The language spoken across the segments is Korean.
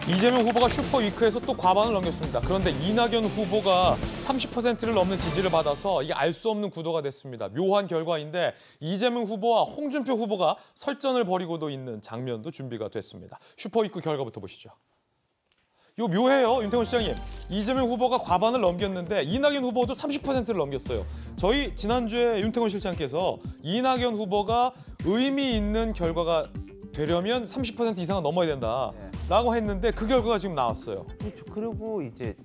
이재명 후보가 슈퍼위크에서 또 과반을 넘겼습니다. 그런데 이낙연 후보가 30%를 넘는 지지를 받아서 이게 알 수 없는 구도가 됐습니다. 묘한 결과인데 이재명 후보와 홍준표 후보가 설전을 벌이고도 있는 장면도 준비가 됐습니다. 슈퍼위크 결과부터 보시죠. 요 묘해요, 윤태곤 시장님. 이재명 후보가 과반을 넘겼는데 이낙연 후보도 30%를 넘겼어요. 저희 지난주에 윤태곤 실장께서 이낙연 후보가 의미 있는 결과가 되려면 30% 이상은 넘어야 된다라고 했는데 그 결과가 지금 나왔어요. 그렇죠. 그리고 이제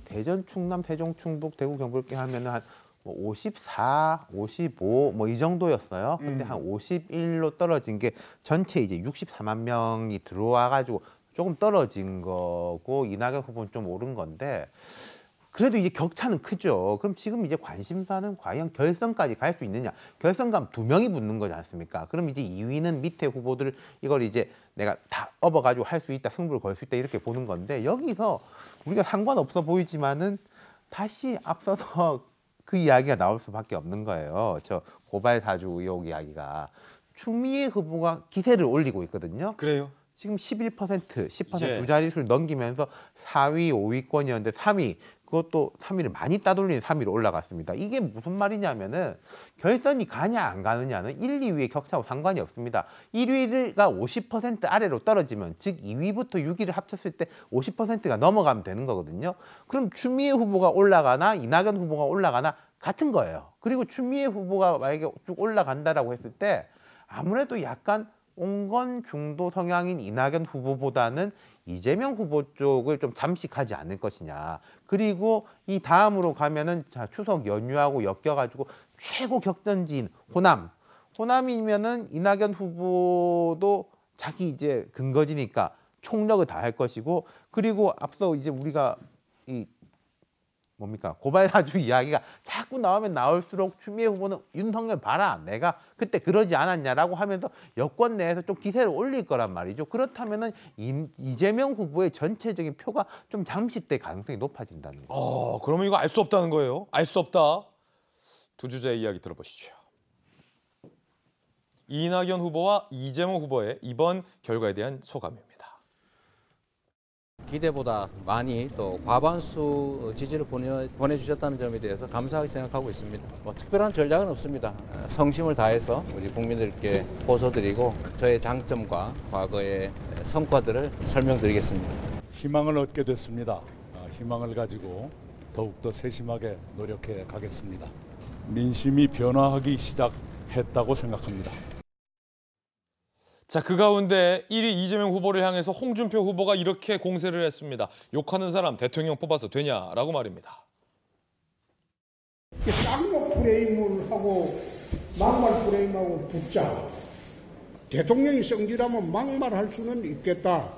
대전, 충남, 세종, 충북, 대구, 경북 이렇게 하면은 한 54, 55 뭐 이 정도였어요. 근데 한 51로 떨어진 게 전체 이제 64만 명이 들어와 가지고 조금 떨어진 거고 이낙연 후보는 좀 오른 건데 그래도 이제 격차는 크죠. 그럼 지금 이제 관심사는 과연 결선까지 갈 수 있느냐. 결선 가면 2명이 붙는 거지 않습니까? 그럼 이제 2위는 밑에 후보들 이걸 이제 내가 다 업어가지고 할 수 있다, 승부를 걸 수 있다 이렇게 보는 건데 여기서 우리가 상관없어 보이지만은 다시 앞서서 그 이야기가 나올 수밖에 없는 거예요. 저 고발 사주 의혹 이야기가. 추미애 후보가 기세를 올리고 있거든요. 그래요? 지금 11%, 10% 예. 두 자릿수를 넘기면서 4위, 5위권이었는데 3위, 그것도 3위를 많이 따돌리는 3위로 올라갔습니다. 이게 무슨 말이냐면은 결선이 가냐 안 가느냐는 1, 2위의 격차하고 상관이 없습니다. 1위가 50% 아래로 떨어지면 즉 2위부터 6위를 합쳤을 때 50%가 넘어가면 되는 거거든요. 그럼 추미애 후보가 올라가나 이낙연 후보가 올라가나 같은 거예요. 그리고 추미애 후보가 만약에 쭉 올라간다라고 했을 때 아무래도 약간 온건 중도 성향인 이낙연 후보보다는 이재명 후보 쪽을 좀 잠식하지 않을 것이냐. 그리고 이 다음으로 가면은 자 추석 연휴하고 엮여가지고 최고 격전지인 호남. 호남이면은 이낙연 후보도 자기 이제 근거지니까 총력을 다할 것이고 그리고 앞서 이제 우리가 이 뭡니까 고발 사주 이야기가 자꾸 나오면 나올수록 추미애 후보는 윤석열 봐라 내가 그때 그러지 않았냐라고 하면서 여권 내에서 좀 기세를 올릴 거란 말이죠. 그렇다면은 이재명 후보의 전체적인 표가 좀 잠식될 가능성이 높아진다는 거예요. 그러면 이거 알 수 없다는 거예요? 알 수 없다. 두 주제의 이야기 들어보시죠. 이낙연 후보와 이재명 후보의 이번 결과에 대한 소감입니다. 기대보다 많이 또 과반수 지지를 보내주셨다는 점에 대해서 감사하게 생각하고 있습니다. 특별한 전략은 없습니다. 성심을 다해서 우리 국민들께 보소드리고 저의 장점과 과거의 성과들을 설명드리겠습니다. 희망을 얻게 됐습니다. 희망을 가지고 더욱더 세심하게 노력해 가겠습니다. 민심이 변화하기 시작했다고 생각합니다. 자, 그 가운데 1위 이재명 후보를 향해서 홍준표 후보가 이렇게 공세를 했습니다. 욕하는 사람 대통령 뽑아서 되냐라고 말입니다. 쌍욕 프레임을 하고 막말 프레임하고 붙자. 대통령이 성질하면 막말할 수는 있겠다.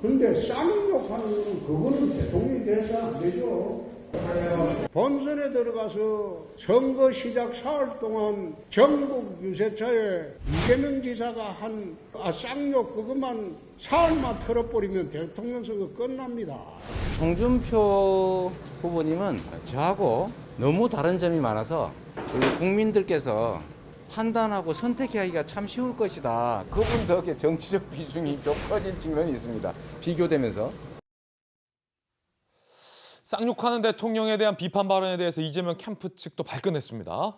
근데 쌍욕하는 거는 그거는 대통령이 돼서 안 되죠. 본선에 들어가서 선거 시작 사흘 동안 전국 유세차에 이재명 지사가 한 쌍욕 그것만 사흘만 털어버리면 대통령 선거 끝납니다. 홍준표 후보님은 저하고 너무 다른 점이 많아서 우리 국민들께서 판단하고 선택하기가 참 쉬울 것이다. 그분 덕에 정치적 비중이 좀 커진 측면이 있습니다. 비교되면서. 쌍욕하는 대통령에 대한 비판 발언에 대해서 이재명 캠프 측도 발끈했습니다.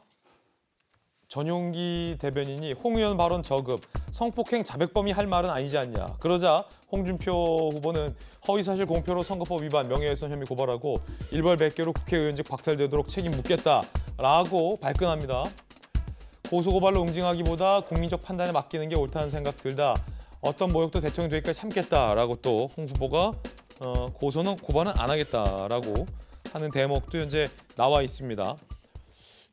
전용기 대변인이 홍 의원 발언 저급, 성폭행 자백범이 할 말은 아니지 않냐. 그러자 홍준표 후보는 허위사실 공표로 선거법 위반, 명예훼손 혐의 고발하고 일벌 100개로 국회의원직 박탈되도록 책임 묻겠다라고 발끈합니다. 고소고발로 응징하기보다 국민적 판단에 맡기는 게 옳다는 생각 들다. 어떤 모욕도 대통령 되기까지 참겠다라고 또 홍 후보가 고소는 고발은 안 하겠다라고 하는 대목도 현재 나와 있습니다.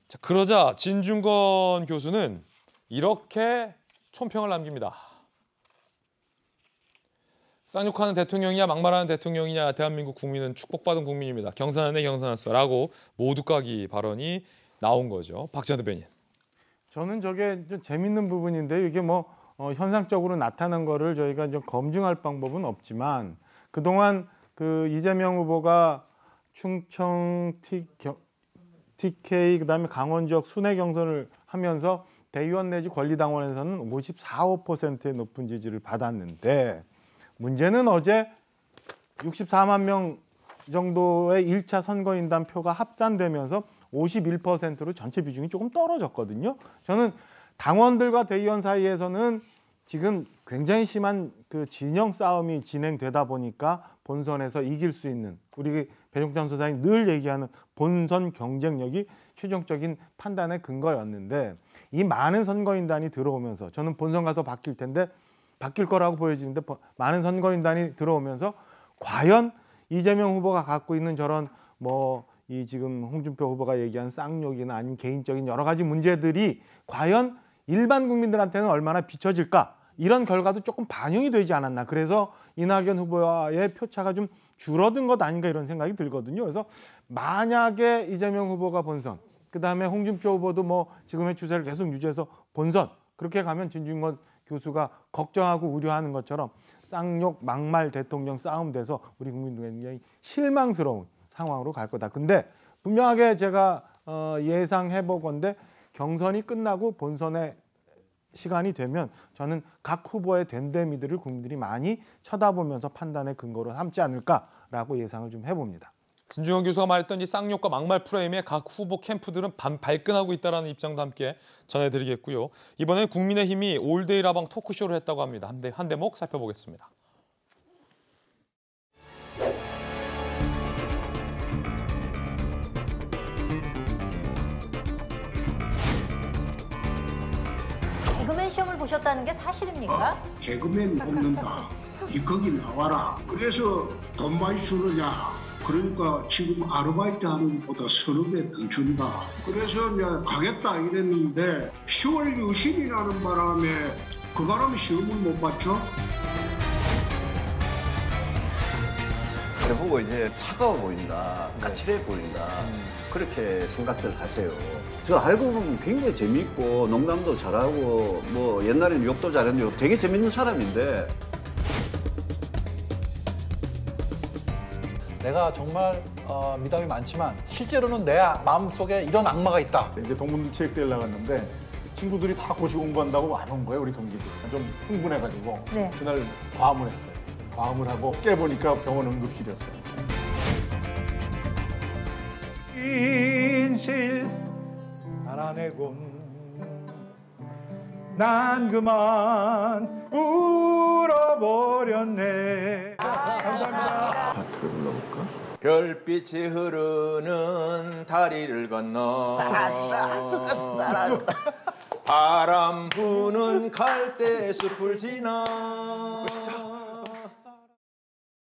자, 그러자 진중권 교수는 이렇게 촌평을 남깁니다. 쌍욕하는 대통령이냐 막말하는 대통령이냐 대한민국 국민은 축복받은 국민입니다. 경선하네 경선했어라고 모두 까기 발언이 나온 거죠. 박지원 대변인. 저는 저게 좀 재밌는 부분인데 이게 뭐 현상적으로 나타난 거를 저희가 좀 검증할 방법은 없지만 그동안 그 이재명 후보가 충청 TK 그다음에 강원 지역 순회 경선을 하면서 대의원 내지 권리당원에서는 54~55%의 높은 지지를 받았는데 문제는 어제 64만 명 정도의 1차 선거인단 표가 합산되면서 51%로 전체 비중이 조금 떨어졌거든요. 저는 당원들과 대의원 사이에서는 지금 굉장히 심한 그 진영 싸움이 진행되다 보니까 본선에서 이길 수 있는, 우리 배종찬 소장이 늘 얘기하는 본선 경쟁력이 최종적인 판단의 근거였는데, 이 많은 선거인단이 들어오면서 저는 본선 가서 바뀔 텐데 바뀔 거라고 보여지는데, 많은 선거인단이 들어오면서 과연 이재명 후보가 갖고 있는 저런 이 지금 홍준표 후보가 얘기한 쌍욕이나 아니면 개인적인 여러 가지 문제들이 과연 일반 국민들한테는 얼마나 비춰질까, 이런 결과도 조금 반영이 되지 않았나. 그래서 이낙연 후보의 표차가 좀 줄어든 것 아닌가 이런 생각이 들거든요. 그래서 만약에 이재명 후보가 본선, 그다음에 홍준표 후보도 지금의 추세를 계속 유지해서 본선, 그렇게 가면 진중권 교수가 걱정하고 우려하는 것처럼 쌍욕 막말 대통령 싸움 돼서 우리 국민들이 굉장히 실망스러운 상황으로 갈 거다. 근데 분명하게 제가 예상해 보건대 경선이 끝나고 본선에 시간이 되면 저는 각 후보의 됨됨이들을 국민들이 많이 쳐다보면서 판단의 근거로 삼지 않을까라고 예상을 좀 해봅니다. 진중권 교수가 말했던 이 쌍욕과 막말 프레임에 각 후보 캠프들은 발끈하고 있다는 입장도 함께 전해드리겠고요. 이번엔 국민의힘이 올데이 라방 토크쇼를 했다고 합니다. 한 대목 살펴보겠습니다. 개그맨 시험을 보셨다는 게 사실입니까? 개그맨 뽑는다. 거기 나와라. 그래서 돈 많이 주느냐. 그러니까 지금 아르바이트 하는 것보다 서너 배 더 준다. 그래서 내가 가겠다 이랬는데 10월 유신이 나는 바람에 그 바람에 시험을 못 봤죠. 그래 보고 이제 차가워 보인다, 까칠해 보인다, 그렇게 생각들 하세요. 저 알고 보면 굉장히 재미있고 농담도 잘하고 옛날에는 욕도 잘했는데 되게 재밌는 사람인데, 내가 정말 미담이 많지만 실제로는 내 마음속에 이런 악마가 있다. 이제 동문들 체육대회를 나갔는데 친구들이 다 고시 공부한다고 안 온 거예요, 우리 동기들. 좀 흥분해가지고 네. 그날 과음을 했어요. 과음을 하고 깨보니까 병원 응급실이었어요. 인실 알아내곤 난 그만 울어버렸네. 감사합니다. 파트를 불러볼까? 별빛이 흐르는 다리를 건너 바람 부는 갈대 숲을 지나